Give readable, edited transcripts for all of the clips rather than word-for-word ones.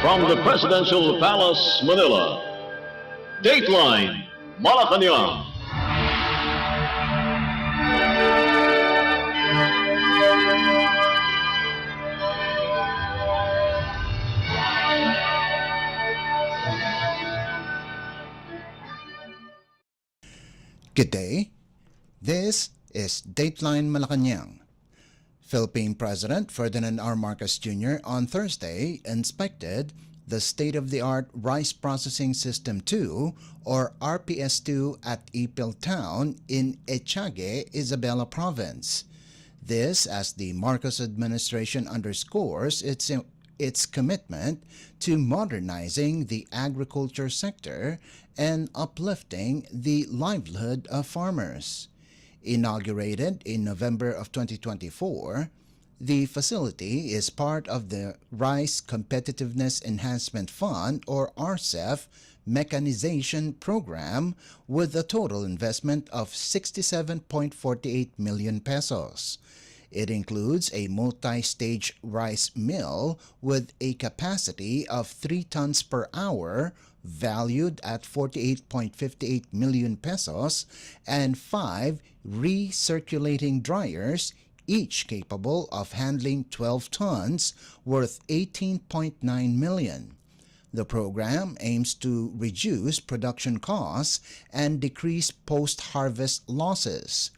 From the Presidential Palace, Manila, Dateline Malacañang. Good day. This is Dateline Malacañang. Philippine President Ferdinand R. Marcos Jr. on Thursday inspected the state-of-the-art Rice Processing System 2 or RPS2 at Ipil Town in Echage, Isabela Province. This as the Marcos administration underscores its commitment to modernizing the agriculture sector and uplifting the livelihood of farmers. Inaugurated in November of 2024, the facility is part of the Rice Competitiveness Enhancement Fund or RCEF mechanization program with a total investment of 67.48 million pesos. It includes a multi-stage rice mill with a capacity of 3 tons per hour valued at 48.58 million pesos and 5 recirculating dryers, each capable of handling 12 tons worth 18.9 million. The program aims to reduce production costs and decrease post-harvest losses.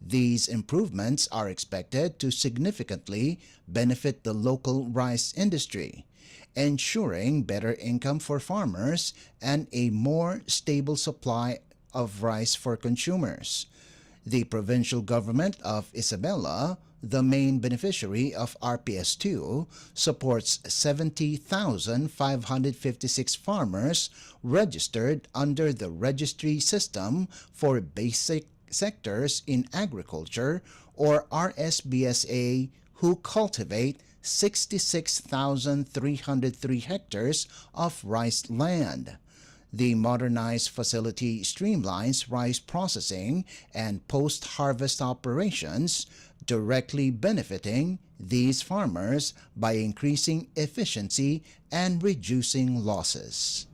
These improvements are expected to significantly benefit the local rice industry, ensuring better income for farmers and a more stable supply of rice for consumers. The provincial government of Isabela, the main beneficiary of RPS2, supports 70,556 farmers registered under the registry system for basic sectors in agriculture or RSBSA who cultivate 66,303 hectares of rice land. The modernized facility streamlines rice processing and post-harvest operations, directly benefiting these farmers by increasing efficiency and reducing losses.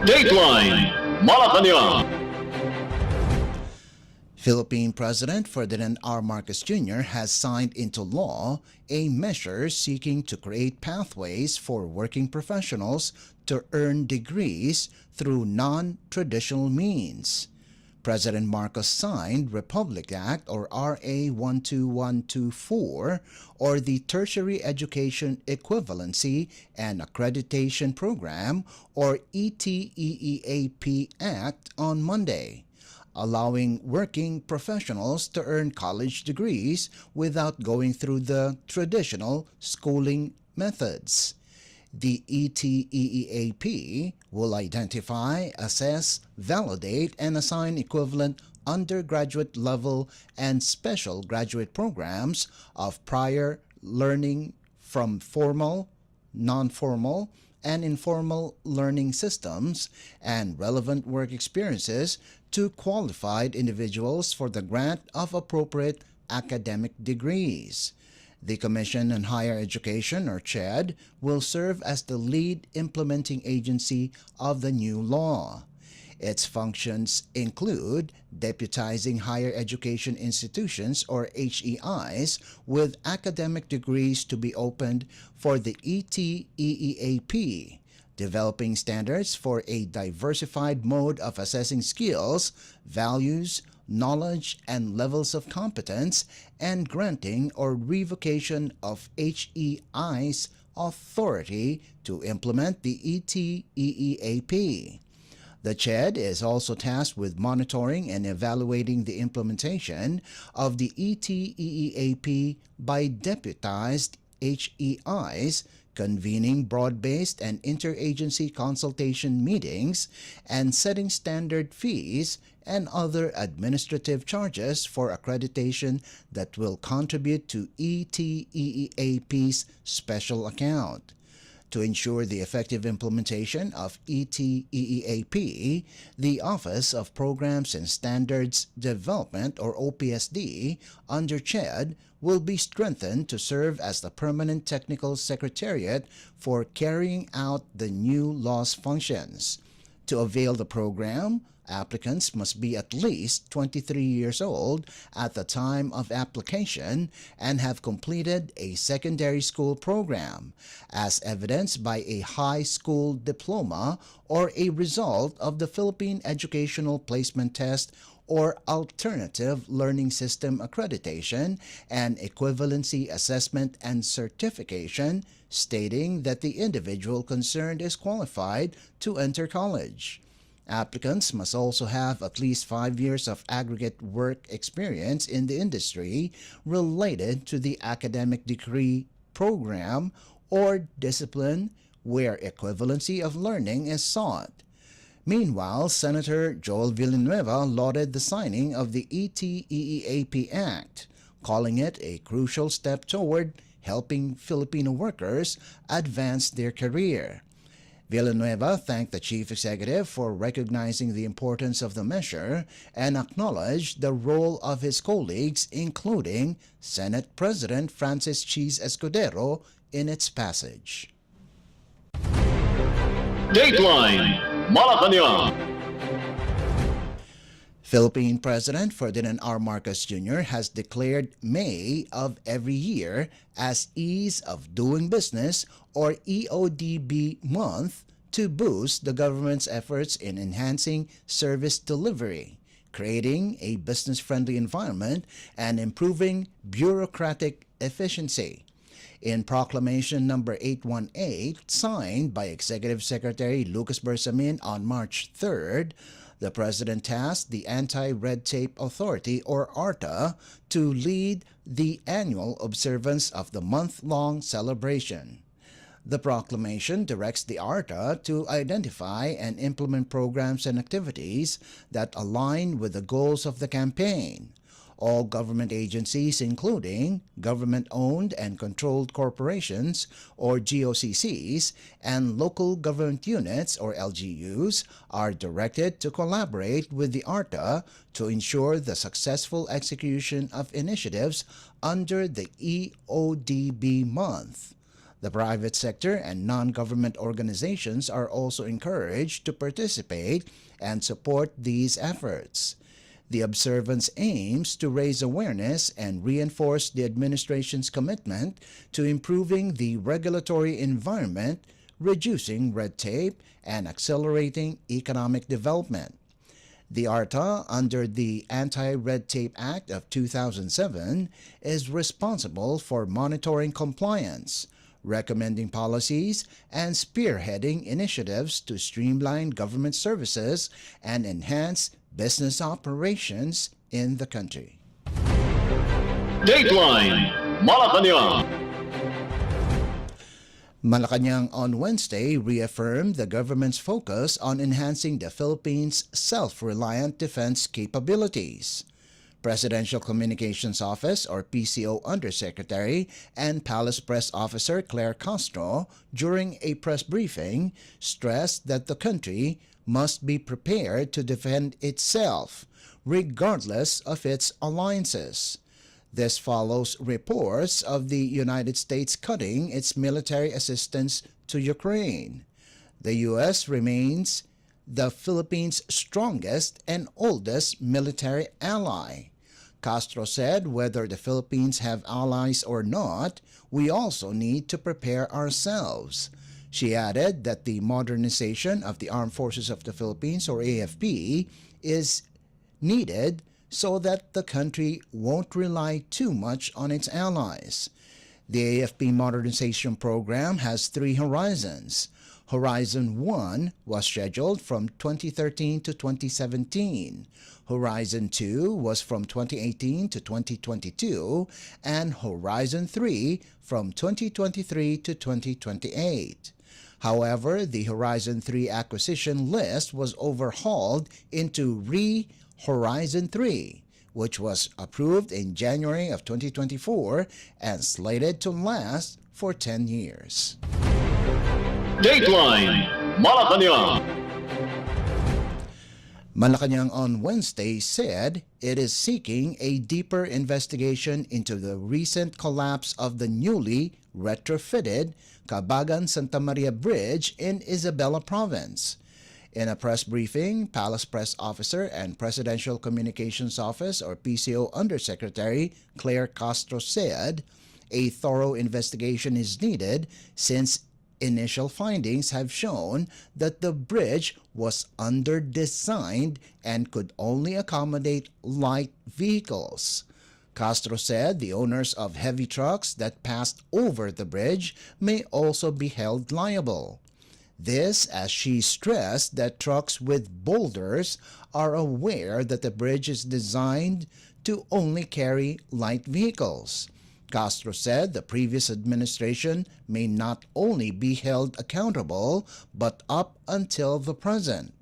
Dateline Malacañang. Philippine President Ferdinand R. Marcos Jr. has signed into law a measure seeking to create pathways for working professionals to earn degrees through non-traditional means. President Marcos signed Republic Act or RA 12124 or the Tertiary Education Equivalency and Accreditation Program or ETEEAP Act on Monday, allowing working professionals to earn college degrees without going through the traditional schooling methods. The ETEEAP will identify, assess, validate, and assign equivalent undergraduate level and special graduate programs of prior learning from formal, non-formal, and informal learning systems and relevant work experiences to qualified individuals for the grant of appropriate academic degrees. The Commission on Higher Education, or CHED, will serve as the lead implementing agency of the new law. Its functions include deputizing higher education institutions, or HEIs, with academic degrees to be opened for the ETEEAP, developing standards for a diversified mode of assessing skills, values, knowledge, and levels of competence, and granting or revocation of HEI's authority to implement the ETEEAP. The CHED is also tasked with monitoring and evaluating the implementation of the ETEEAP by deputized HEIs, convening broad-based and interagency consultation meetings, and setting standard fees and other administrative charges for accreditation that will contribute to ETEEAP's special account. To ensure the effective implementation of ETEEAP, the Office of Programs and Standards Development or OPSD under CHED will be strengthened to serve as the permanent technical secretariat for carrying out the new law's functions. To avail the program, applicants must be at least 23 years old at the time of application and have completed a secondary school program, as evidenced by a high school diploma or a result of the Philippine Educational Placement Test or Alternative Learning System Accreditation and Equivalency Assessment and Certification, stating that the individual concerned is qualified to enter college. Applicants must also have at least 5 years of aggregate work experience in the industry related to the academic degree program or discipline where equivalency of learning is sought. Meanwhile, Senator Joel Villanueva lauded the signing of the ETEEAP Act, calling it a crucial step toward helping Filipino workers advance their career. Villanueva thanked the chief executive for recognizing the importance of the measure and acknowledged the role of his colleagues, including Senate President Francis Cheese Escudero, in its passage. Dateline Malacañang. Philippine President Ferdinand R. Marcos Jr. has declared May of every year as Ease of Doing Business or EODB month to boost the government's efforts in enhancing service delivery, creating a business-friendly environment, and improving bureaucratic efficiency. In Proclamation No. 818, signed by Executive Secretary Lucas Bersamin on March 3rd, the President tasked the Anti-Red Tape Authority or ARTA to lead the annual observance of the month-long celebration. The proclamation directs the ARTA to identify and implement programs and activities that align with the goals of the campaign. All government agencies, including government-owned and controlled corporations or GOCCs and local government units or LGUs, are directed to collaborate with the ARTA to ensure the successful execution of initiatives under the EODB month. The private sector and non-government organizations are also encouraged to participate and support these efforts. The observance aims to raise awareness and reinforce the administration's commitment to improving the regulatory environment, reducing red tape, and accelerating economic development. The ARTA, under the Anti-Red Tape Act of 2007, is responsible for monitoring compliance, recommending policies, and spearheading initiatives to streamline government services and enhance business operations in the country. Dateline Malacañang. Malacañang on Wednesday reaffirmed the government's focus on enhancing the Philippines' self-reliant defense capabilities. Presidential Communications Office or PCO Undersecretary and Palace Press Officer Claire Castro, during a press briefing, stressed that the country must be prepared to defend itself, regardless of its alliances. This follows reports of the United States cutting its military assistance to Ukraine. The U.S. remains the Philippines' strongest and oldest military ally. Castro said whether the Philippines have allies or not, we also need to prepare ourselves. She added that the modernization of the Armed Forces of the Philippines or AFP is needed so that the country won't rely too much on its allies. The AFP modernization program has 3 horizons. Horizon 1 was scheduled from 2013 to 2017. Horizon 2 was from 2018 to 2022, and Horizon 3 from 2023 to 2028. However, the Horizon 3 acquisition list was overhauled into Horizon 3, which was approved in January of 2024 and slated to last for 10 years. Dateline Malacañang. Malacañang on Wednesday said it is seeking a deeper investigation into the recent collapse of the newly retrofitted Cabagan Santa Maria Bridge in Isabela Province. In a press briefing, Palace Press Officer and Presidential Communications Office or PCO Undersecretary Claire Castro said a thorough investigation is needed since initial findings have shown that the bridge was under-designed and could only accommodate light vehicles. Castro said the owners of heavy trucks that passed over the bridge may also be held liable. This as she stressed that trucks with boulders are aware that the bridge is designed to only carry light vehicles. Castro said the previous administration may not only be held accountable but up until the present.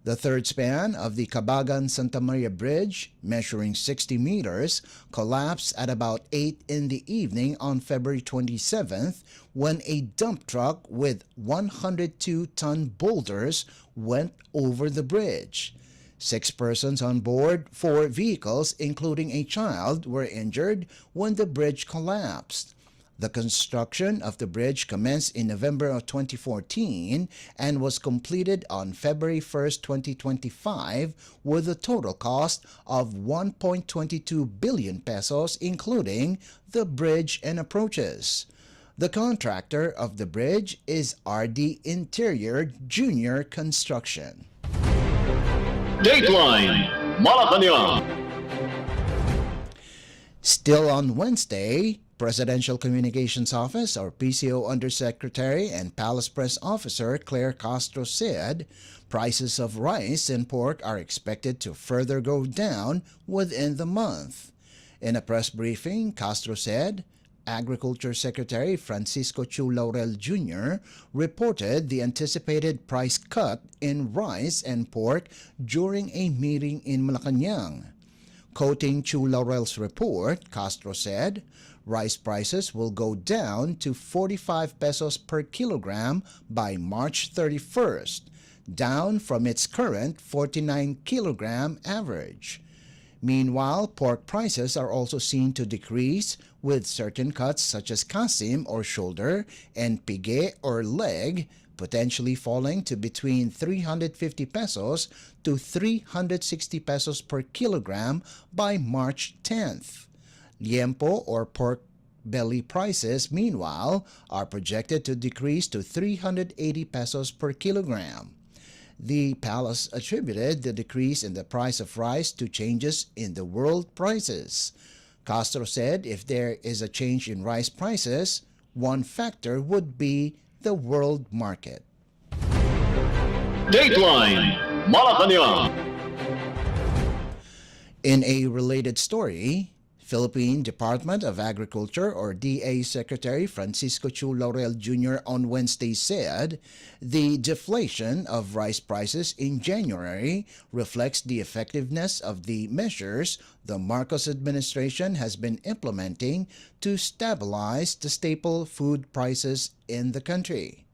The third span of the Cabagan Santa Maria Bridge, measuring 60 meters, collapsed at about 8 in the evening on February 27th when a dump truck with 102-ton boulders went over the bridge. 6 persons on board 4 vehicles, including a child, were injured when the bridge collapsed. The construction of the bridge commenced in November of 2014 and was completed on February 1, 2025 with a total cost of 1.22 billion pesos including the bridge and approaches. The contractor of the bridge is RD Interior Junior Construction. Dateline Malacañang. Still on Wednesday, Presidential Communications Office or PCO Undersecretary and Palace Press Officer Claire Castro said prices of rice and pork are expected to further go down within the month. In a press briefing, Castro said Agriculture Secretary Francisco Chu Laurel Jr. reported the anticipated price cut in rice and pork during a meeting in Malacañang. Quoting Chu Laurel's report, Castro said, rice prices will go down to 45 pesos per kilogram by March 31st, down from its current 49 kilogram average. Meanwhile, pork prices are also seen to decrease, with certain cuts such as kasim or shoulder and pige or leg potentially falling to between 350 pesos to 360 pesos per kilogram by March 10th. Liempo or pork belly prices, meanwhile, are projected to decrease to 380 pesos per kilogram. The palace attributed the decrease in the price of rice to changes in the world prices. Castro said if there is a change in rice prices, one factor would be the world market. Dateline Malacañang. In a related story, Philippine Department of Agriculture or DA Secretary Francisco Chu Laurel Jr. on Wednesday said the deflation of rice prices in January reflects the effectiveness of the measures the Marcos administration has been implementing to stabilize the staple food prices in the country.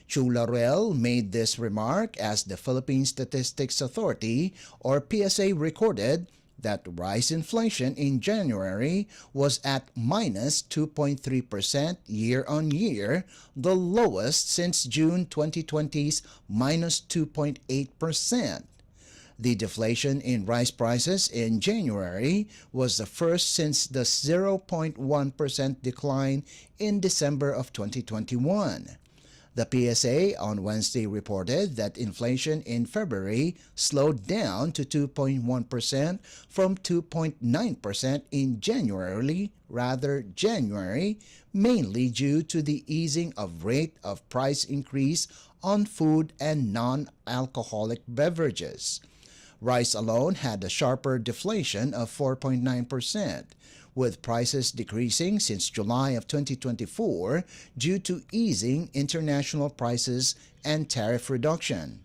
Chu Laurel made this remark as the Philippine Statistics Authority or PSA recorded that rice inflation in January was at minus 2.3% year-on-year, the lowest since June 2020's minus 2.8%. The deflation in rice prices in January was the first since the 0.1% decline in December of 2021. The PSA on Wednesday reported that inflation in February slowed down to 2.1% from 2.9% in January, mainly due to the easing of rate of price increase on food and non-alcoholic beverages. Rice alone had a sharper deflation of 4.9%. With prices decreasing since July of 2024 due to easing international prices and tariff reduction.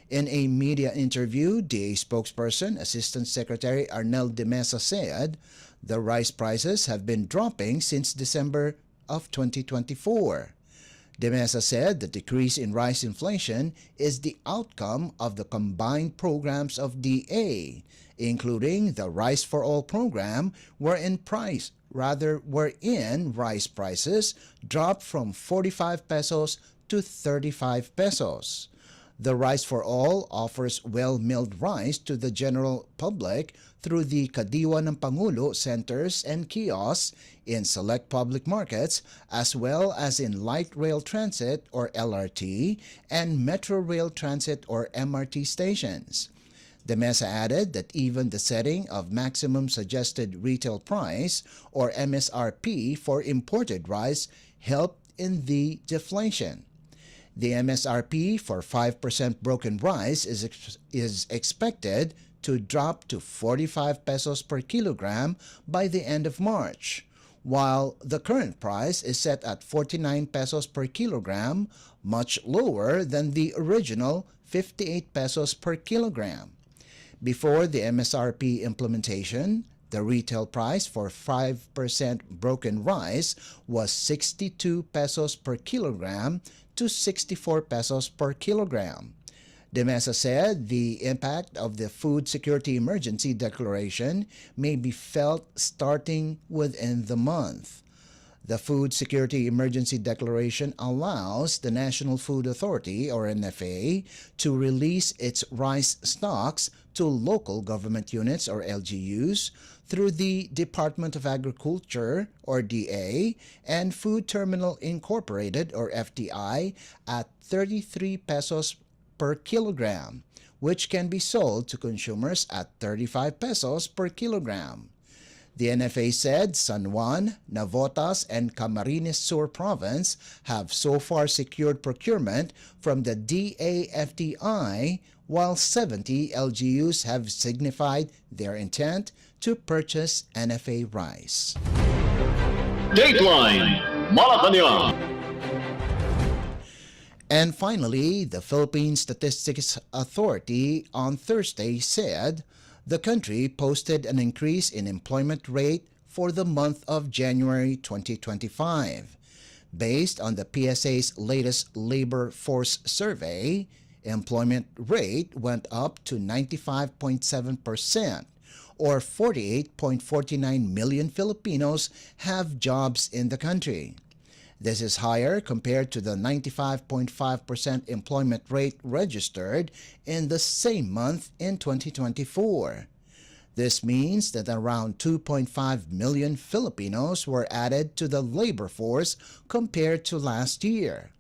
In a media interview, DA spokesperson Assistant Secretary Arnel de Mesa said the rice prices have been dropping since December of 2024. De Mesa said the decrease in rice inflation is the outcome of the combined programs of DA, including the Rice for All program, wherein rice prices dropped from 45 pesos to 35 pesos. The Rice for All offers well-milled rice to the general public through the Kadiwa ng Pangulo centers and kiosks in select public markets, as well as in light rail transit or LRT and metro rail transit or MRT stations. De Mesa added that even the setting of maximum suggested retail price or MSRP for imported rice helped in the deflation. The MSRP for 5% broken rice is expected to drop to 45 pesos per kilogram by the end of March, while the current price is set at 49 pesos per kilogram, much lower than the original 58 pesos per kilogram. Before the MSRP implementation, the retail price for 5% broken rice was 62 pesos per kilogram to 64 pesos per kilogram. De Mesa said the impact of the Food Security Emergency Declaration may be felt starting within the month. The Food Security Emergency Declaration allows the National Food Authority, or NFA, to release its rice stocks to local government units, or LGUs, through the Department of Agriculture, or DA, and Food Terminal Incorporated, or FTI, at 33 pesos per kilogram, which can be sold to consumers at 35 pesos per kilogram. The NFA said San Juan, Navotas, and Camarines Sur Province have so far secured procurement from the DAFTI, while 70 LGUs have signified their intent to purchase NFA rice. Dateline Malacañang. And finally, the Philippine Statistics Authority on Thursday said the country posted an increase in employment rate for the month of January 2025. Based on the PSA's latest labor force survey, employment rate went up to 95.7%, or 48.49 million Filipinos have jobs in the country. This is higher compared to the 95.5% employment rate registered in the same month in 2024. This means that around 2.5 million Filipinos were added to the labor force compared to last year.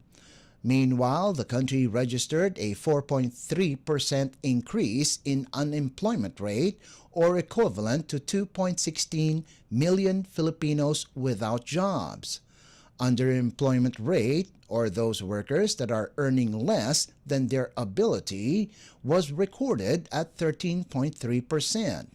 Meanwhile, the country registered a 4.3% increase in unemployment rate, or equivalent to 2.16 million Filipinos without jobs. Underemployment rate, or those workers that are earning less than their ability, was recorded at 13.3%.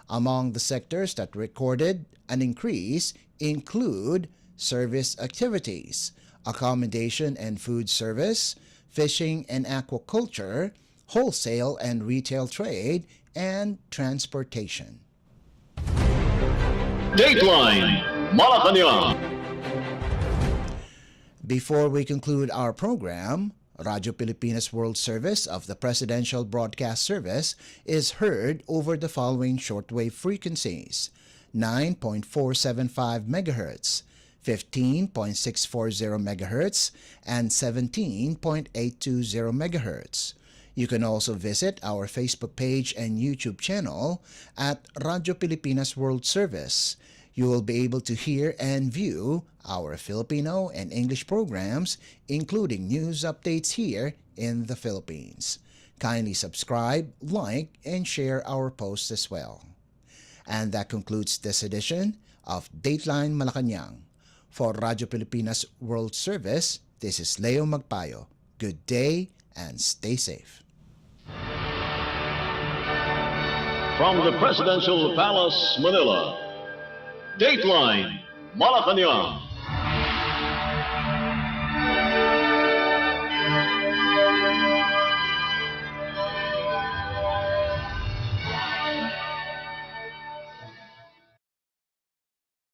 Among the sectors that recorded an increase include service activities, accommodation and food service, fishing and aquaculture, wholesale and retail trade, and transportation. Dateline Malacañang. Before we conclude our program, Radyo Pilipinas World Service of the Presidential Broadcast Service is heard over the following shortwave frequencies: 9.475 MHz, 15.640 MHz, and 17.820 MHz. You can also visit our Facebook page and YouTube channel at Radyo Pilipinas World Service. You will be able to hear and view our Filipino and English programs, including news updates here in the Philippines. Kindly subscribe, like, and share our posts as well. And that concludes this edition of Dateline Malacañang. For Radyo Pilipinas World Service, this is Leo Magpayo. Good day and stay safe. From the Presidential Palace, Manila, Dateline Malacañang.